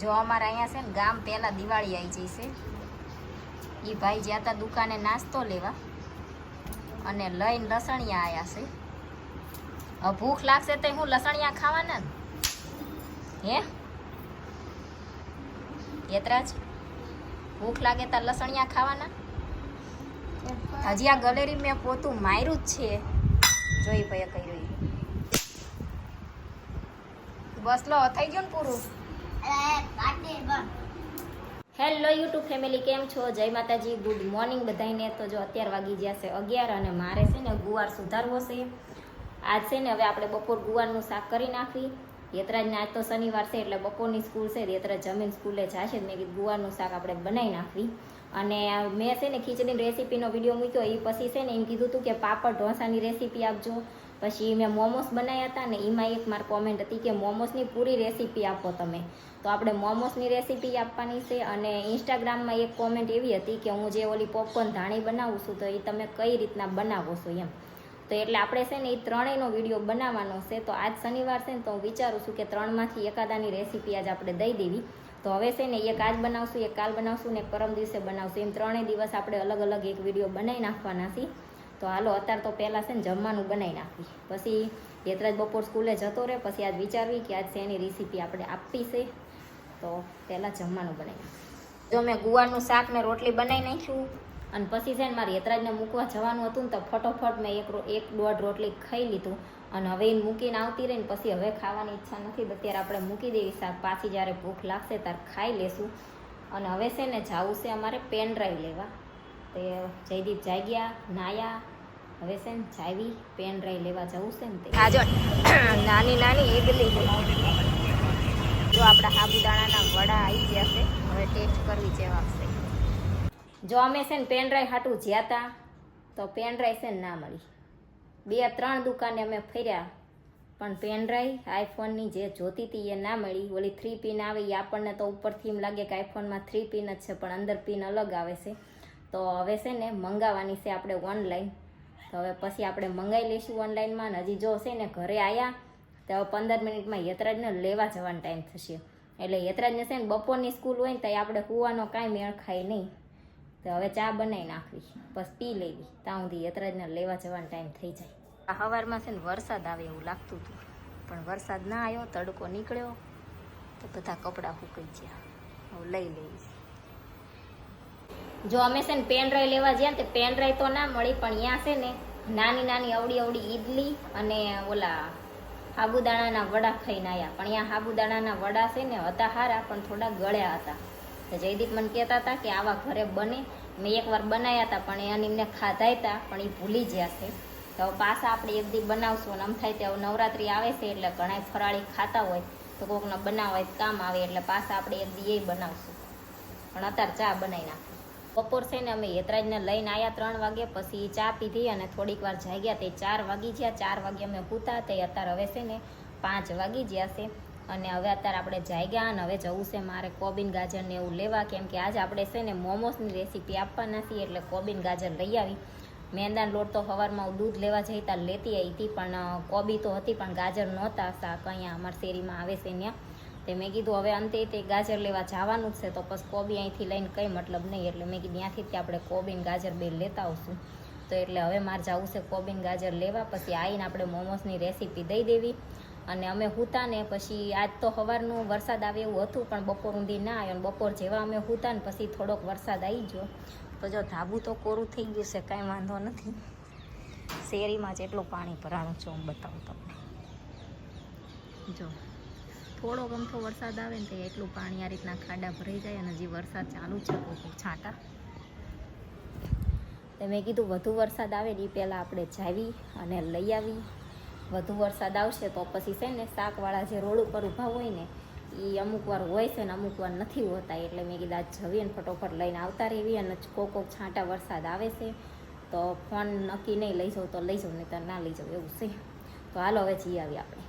જો અમારે અહીંયા છે ને ગામ પહેલા દિવાળી આવી જઈ છે. એ ભાઈ જ્યાં તા દુકાને નાસ્તો લેવા અને લઈને લસણિયા આવ્યા છે. હવે ભૂખ લાગશે તો હું લસણિયા ખાવાના હે યતરાજ? ભૂખ લાગે તો લસણિયા ખાવાના. હજી આ ગલેરી મેં પોતું માર્યું જ છે. જોઈ ભાઈ કર્યું બસ લો થઈ ગયું ને પૂરું. હેલો યુટ્યુબ ફેમિલી, કેમ છો? જય માતાજી, ગુડ મોર્નિંગ બધાને. તો જો અત્યારે વાગી ગયા છે 11 અને મારે છે ને ગુવાર સુધારવો છે. આજ છે ને હવે આપણે બપોર ગુવારનું શાક કરી નાખવી. યતરાજને આજ તો શનિવાર છે એટલે બપોરની સ્કૂલ છે. યતરાજ જમીન સ્કૂલે જશે. મેં કીધું ગુવારનું શાક આપણે બનાવી નાખવી. અને મેં છે ને ખીચડીની રેસીપીનો વિડીયો મૂક્યો. એ પછી છે ને એમ કીધું હતું કે પાપડ ઢોસાની રેસીપી આપજો. પછી મેં મોમોસ બનાવ્યા હતા ને એમાં એક મારી કોમેન્ટ હતી કે મોમોસની પૂરી રેસીપી આપો તમે. તો આપણે મોમોસની રેસીપી આપવાની છે. અને ઇન્સ્ટાગ્રામમાં એક કોમેન્ટ એવી હતી કે હું જે ઓલી પોપકોર્ન ધાણી બનાવું છું તો એ તમે કઈ રીતના બનાવો છો એમ. તો એટલે આપણે છે ને એ ત્રણેયનો વિડીયો બનાવવાનો છે. તો આજ શનિવાર છે ને તો હું વિચારું છું કે ત્રણમાંથી એકાદાની રેસીપી આજ આપણે દઈ દેવી. તો હવે છે ને એક આજ બનાવશું, એક કાલ બનાવશું ને પરમ દિવસે બનાવશું. એમ ત્રણેય દિવસ આપણે અલગ અલગ એક વિડીયો બનાવી નાખવાના છીએ. તો હાલો અત્યારે તો પહેલાં છે ને જમવાનું બનાવી નાખવી. પછી યતરાજ બપોર સ્કૂલે જતો રહે પછી આજ વિચારવી કે આજ છે એની રેસીપી આપણે આપવી છે. તો પહેલાં જમવાનું બનાવી નાખવું. જો મેં ગુવારનું શાક ને રોટલી બનાવી નાખ્યું અને પછી છે ને મારે યતરાજને મૂકવા જવાનું હતું ને તો ફટોફટ મેં એક દોઢ રોટલી ખાઈ લીધું. અને હવે એને મૂકીને આવતી રહીને પછી હવે ખાવાની ઈચ્છા નથી. અત્યારે આપણે મૂકી દેવી શાક. પાછી જ્યારે ભૂખ લાગશે ત્યારે ખાઈ લેશું. અને હવે છે ને જવું છે અમારે પેન ડ્રાઈવ લેવા. તે જયદીપ જાગ્યા નાયા. હવે છે ને જાવી પેન ડ્રાઈવ લેવા જવું છે ને તે. આ જો નાની નાની ઈડલી જો આપણા સાબુદાણાના વડા આવી ગયા છે. હવે ટેસ્ટ કરવી જેવા છે. જો અમે છે ને પેન ડ્રાઈવ હાટું જ્યાં હતા તો પેન ડ્રાઈવ છે ને ના મળી. 2-3 દુકાને અમે ફર્યા પણ પેન ડ્રાઈવ આઈફોનની જે જોતી હતી એ ના મળી. ઓલી 3 પિન આવે એ આપણને તો ઉપરથી એમ લાગે કે આઈફોનમાં 3 પિન જ છે પણ અંદર પિન અલગ આવે છે. તો હવે છે ને મંગાવવાની છે આપણે ઓનલાઈન. તો હવે પછી આપણે મંગાવી લઈશું ઓનલાઈનમાં. હજી જો છે ને ઘરે આવ્યા તો 15 મિનિટમાં યતરાજને લેવા જવાનો ટાઈમ થશે. એટલે યતરાજને છે ને બપોરની સ્કૂલ હોય ને તો આપણે કૂવાનો કાંઈ મેળ ખાય નહીં. તો હવે ચા બનાવી નાખવી બસ પી લેવી. ત્યાં સુધી યતરાજને લેવા જવાનો ટાઈમ થઈ જાય. આ સવારમાં છે ને વરસાદ આવે એવું લાગતું હતું પણ વરસાદ ના આવ્યો. તડકો નીકળ્યો તો બધા કપડાં સુકાઈ ગયા. હવે લઈ લેવી. જો અમે છે ને પેન ડ્રાઈવ લેવા ગયા ને તે પેન ડ્રાઈવ તો ના મળી પણ અહીંયા છે ને નાની નાની અવડી ઈડલી અને ઓલા સાબુદાણાના વડા ખાઈને આવ્યા. પણ અહીંયા સાબુદાણાના વડા છે ને હતા સારા પણ થોડા ગળ્યા હતા. તો જયદીપ મને કહેતા હતા કે આવા ઘરે બને. મેં એકવાર બનાવ્યા હતા પણ એમને ખાધા હતા પણ એ ભૂલી ગયા છે. તો પાછા આપણે એક દી બનાવશું. અને આમ થાય તે નવરાત્રિ આવે છે એટલે ઘણા ફરાળી ખાતા હોય તો કોકને બનાવવા હોય કામ આવે એટલે પાછા આપણે એક દી એ બનાવશું. પણ અત્યારે ચા બનાવી નાખી. બપોર છે ને અમે યતરાજને લઈને આવ્યા 3 વાગે. પછી ચા પીધી અને થોડીક વાર જાગ્યા તે 4 વાગી ગયા. 4 વાગે અમે સૂતા તે અત્યારે હવે છે ને 5 વાગી ગયા છે. અને હવે અત્યારે આપણે જાગ્યા અને હવે જવું છે મારે કોબીન ગાજરને એવું લેવા. કેમ કે આજે આપણે છે ને મોમોસની રેસીપી આપવાના છીએ એટલે કોબીન ગાજર લઈ આવી. મેંદાનો લોટ તો સવારમાં દૂધ લેવા જઈ ત્યાં લેતી આવી હતી પણ કોબી તો હતી પણ ગાજર નહોતા. શાક અહીંયા અમારા શેરીમાં આવે છે ત્યાં. તે મેં કીધું હવે અંતે તે ગાજર લેવા જવાનું જ છે તો પછી કોબી અહીંથી લઈને કંઈ મતલબ નહીં. એટલે મેં કીધું ત્યાંથી આપણે કોબીન ગાજર બે લેતા આવશું. તો એટલે હવે મારે જવું છે કોબીન ગાજર લેવા. પછી આવીને આપણે મોમોસની રેસીપી દઈ દેવી. અને અમે સૂતા ને પછી આજ તો સવારનું વરસાદ આવે એવું હતું પણ બપોર ઊંધી ના આવ્યો. અને બપોર જેવા અમે સૂતા ને પછી થોડોક વરસાદ આવી ગયો. તો જો ધાબું તો કોરું થઈ ગયું છે, કાંઈ વાંધો નથી. શેરીમાં જેટલું પાણી ભરાણું છે હું બતાવું તમને. જો થોડો ગમતો વરસાદ આવે ને તો એટલું પાણી આ રીતના ખાડા ભરાઈ જાય. અને હજી વરસાદ ચાલુ છે કોઈ છાંટા. તો મેં કીધું વધુ વરસાદ આવે ને એ પહેલાં આપણે જાવી અને લઈ આવી. વધુ વરસાદ આવશે તો પછી છે ને શાકવાળા જે રોડ ઉપર ઊભા હોય ને એ અમુક વાર હોય છે ને અમુક વાર નથી હોતા. એટલે મેં કીધું આજ જવી અને ફટોફટ લઈને આવતા રહેવી. અને કોક છાંટા વરસાદ આવે છે તો ફોન નક્કી નહીં લઈ જાઉં તો લઈ જાઉં નહીં તો ના લઈ જાઉં એવું છે. તો હાલો હવે જઈ આવી આપણે.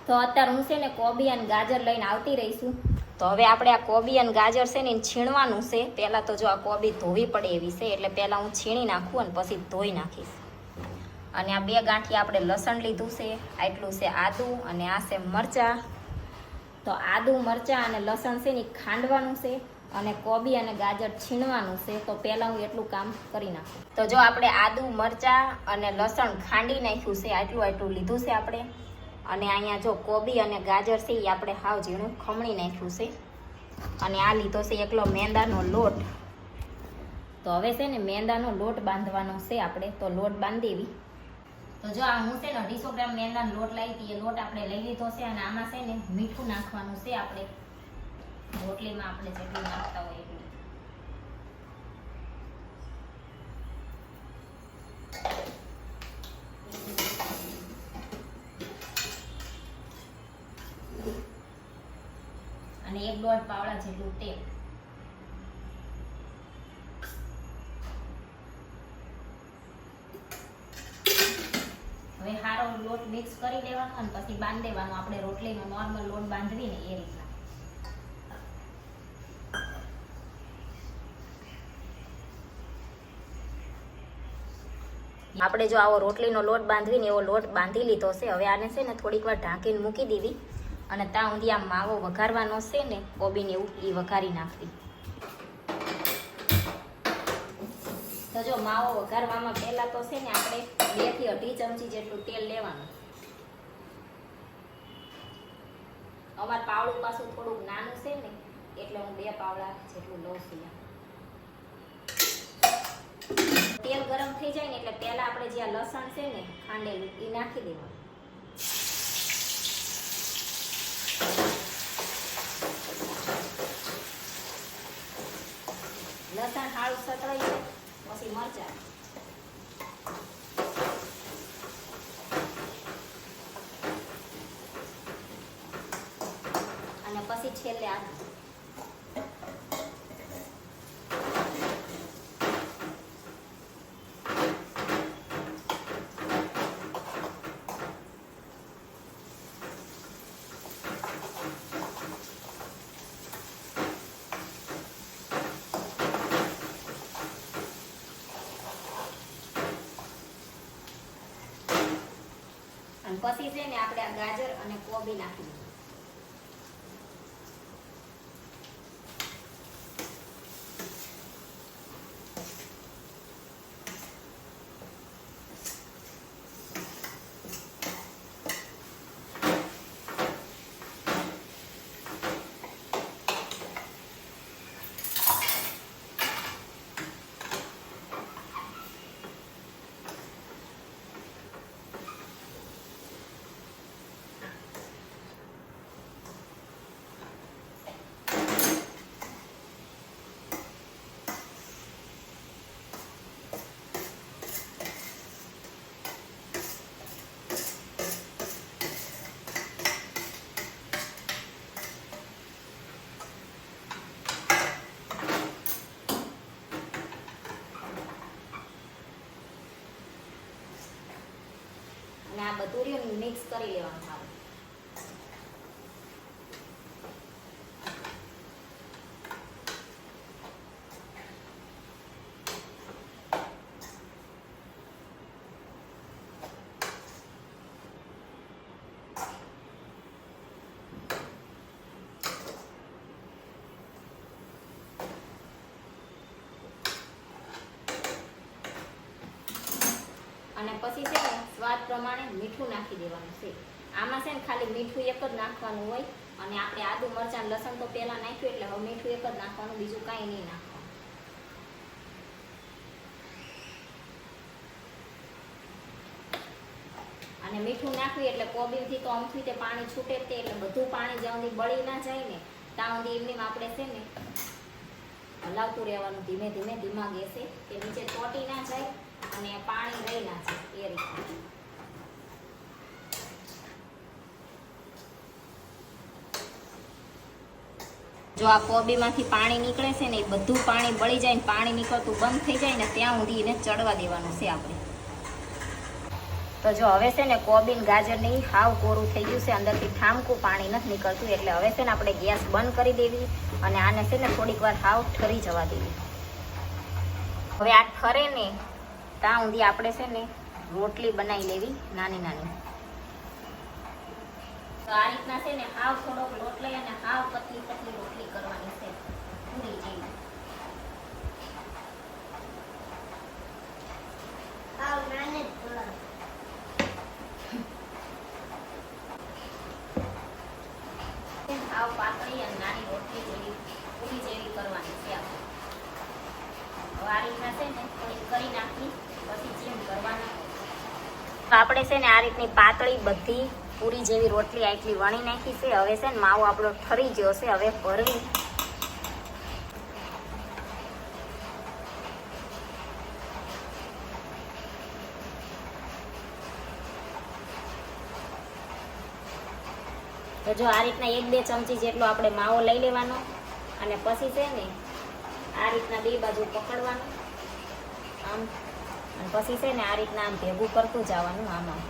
તો અત્યારે હું છે ને કોબી અને ગાજર લઈને આવતી રહીશું. તો હવે આપણે આ કોબી અને ગાજર છે ને એને છીણવાનું છે. પહેલાં તો જો આ કોબી ધોવી પડે એવી છે એટલે પહેલાં હું છીણી નાખું અને પછી ધોઈ નાખીશ. અને આ 2 ગાંઠિયા આપણે લસણ લીધું છે. આટલું છે આદું અને આ છે મરચાં. તો આદુ મરચાં અને લસણ છે ને ખાંડવાનું છે અને કોબી અને ગાજર છીણવાનું છે. તો પહેલાં હું એટલું કામ કરી નાખું. તો જો આપણે આદુ મરચાં અને લસણ ખાંડી નાખ્યું છે, આટલું લીધું છે આપણે. અને અહીંયા જો કોબી અને ગાજર છે એ આપણે હાવ ઝીણું ખમણી નાખ્યું છે. અને આ લીધો છે એકલો મેંદાનો લોટ. તો હવે છે ને મેંદાનો લોટ બાંધવાનો છે આપણે. તો લોટ બાંધેવી. તો જો આ હું છે ને 250 ગ્રામ મેંદાનો લોટ લાવી હતી, એ લોટ આપણે લઈ લીધો છે. અને આમાં છે ને મીઠું નાખવાનું છે આપણે, રોટલીમાં આપણે જેટલું નાખતા હોય એટલું. અને 1-1.5 પાવડા જેટલું તેલ. હવે સારો લોટ મિક્સ કરી દેવાનો અને પછી બાંધી દેવાનો. આપણે રોટલીનો નોર્મલ લોટ બાંધવી ને એ રીતના. આપણે જો આવો રોટલીનો લોટ બાંધવીને એવો લોટ બાંધી લીધો છે. હવે આને છે ને થોડીક વાર ઢાંકીને મૂકી દેવી. અને ત્યાં સુધી આ માવો વઘારવાનો છે ને કોબીને એવું એ વઘારી નાખવી. તો જો માવો વઘારવામાં પહેલા તો છે ને આપણે 2 થી 2.5 ચમચી જેટલું તેલ લેવાનું. અમારે પાવડું પાછું થોડુંક નાનું છે ને એટલે હું 2 પાવડા જેટલું લઉં છું. તેલ ગરમ થઈ જાય ને એટલે પહેલા આપણે જે લસણ છે ને ખાંડેલું એ નાખી દેવાનું. લસણ હાળું સતળાઈ જાય પછી મરચાં. અને પછી છેલ્લે આદુ. અને પછી છે ને આપણે આ ગાજર અને કોબી નાખી દઈએ. અને આ બધું રહ્યું મિક્સ કરી લેવાનું સારું. અને પછી છે ને સ્વાદ પ્રમાણે મીઠું નાખી દેવાનું છે. આમાં છે ને ખાલી મીઠું એક જ નાખવાનું હોય. અને આપણે આદુ મરચાં લસણ તો પહેલા નાખ્યું એટલે હવે મીઠું એક જ નાખવાનું, બીજું કાંઈ નહીં નાખવાનું. અને મીઠું નાખવી એટલે કોબીથી તો અમથી તે પાણી છૂટે તે, એટલે બધું પાણી જ્યાં સુધી બળી ના જાય ને ત્યાં સુધી એમની આપણે છે ને હલાવતું રહેવાનું ધીમે ધીમે ધીમા ગેસે, કે નીચે ચોટી ના જાય અને પાણી રહી ના જાય એ રીતે. જો આ કોબીમાંથી પાણી નીકળે છે ને એ બધું પાણી બળી જાય ને પાણી નીકળતું બંધ થઈ જાય ને ત્યાં સુધી એને ચડવા દેવાનું છે આપણે. તો જો હવે છે ને કોબીન ગાજરની હાવ કોરું થઈ ગયું છે, અંદરથી ઠામકું પાણી નથી નીકળતું, એટલે હવે છે ને આપણે ગેસ બંધ કરી દેવી અને આને છે ને થોડીક વાર હાવ ઠરી જવા દેવી. હવે આ ઠરે ને ત્યાં સુધી આપણે છે ને રોટલી બનાવી લેવી નાની નાની. તો આ રીતના છે ને હાવ થોડોક લોટ લઈ અને હાવ પતલી પતલી રોટલી કરવાની છે પૂરી જેવી. હાવ નાને જ કરવાની. હાવ પાતળી અને નાની રોટલી જેવી પૂરી જેવી કરવાની છે આપણે. હવે આ રીતના છે ને થોડી કરી નાખી પછી જેમ કરવાના. તો આપણે છે ને આ રીતની પાતળી બધી પૂરી જેવી રોટલી આટલી વણી નાખી છે. હવે છે ને માવો આપણો ઠરી ગયો છે. હવે ભરવી તો જો આ રીતના 1-2 ચમચી જેટલો આપણે માવો લઈ લેવાનો અને પછી છે ને આ રીતના બે બાજુ પકડવાનું આમ અને પછી છે ને આ રીતના આમ ભેગું કરતું જવાનું આમાં.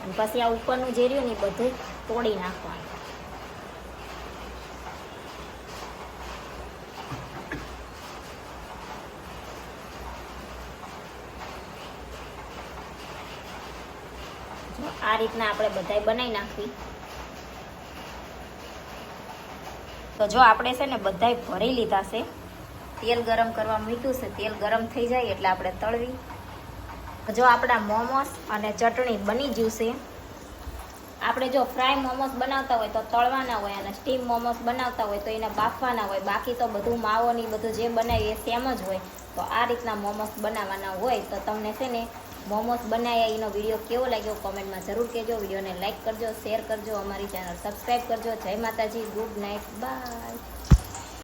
અને પછી આ ઉપરનું જે રહ્યું ને એ બધું તોડી નાખવાનું. જો આ રીતના આપણે બધાય બનાવી નાખવી. તો જો આપણે છે ને બધાય ભરી લીધા છે. તેલ ગરમ કરવા મૂક્યું છે. તેલ ગરમ થઈ જાય એટલે આપણે તળવી. જો આપણા મોમોસ અને ચટણી બની ગયું છે. આપણે જો ફ્રાય મોમોસ બનાવતા હોય તો તળવાના હોય અને સ્ટીમ મોમોસ બનાવતા હોય તો એને બાફવાના હોય. બાકી તો બધું માવોની બધું જે બનાવીએ સેમ જ હોય. તો આ રીતના મોમોસ બનાવવાના હોય. તો તમને છે ને મોમોસ બનાવ્યા એનો વિડીયો કેવો લાગ્યો કોમેન્ટમાં જરૂર કહેજો. વિડીયોને લાઇક કરજો, શેર કરજો, અમારી ચેનલ સબસ્ક્રાઈબ કરજો. જય માતાજી, ગુડ નાઇટ, બાય.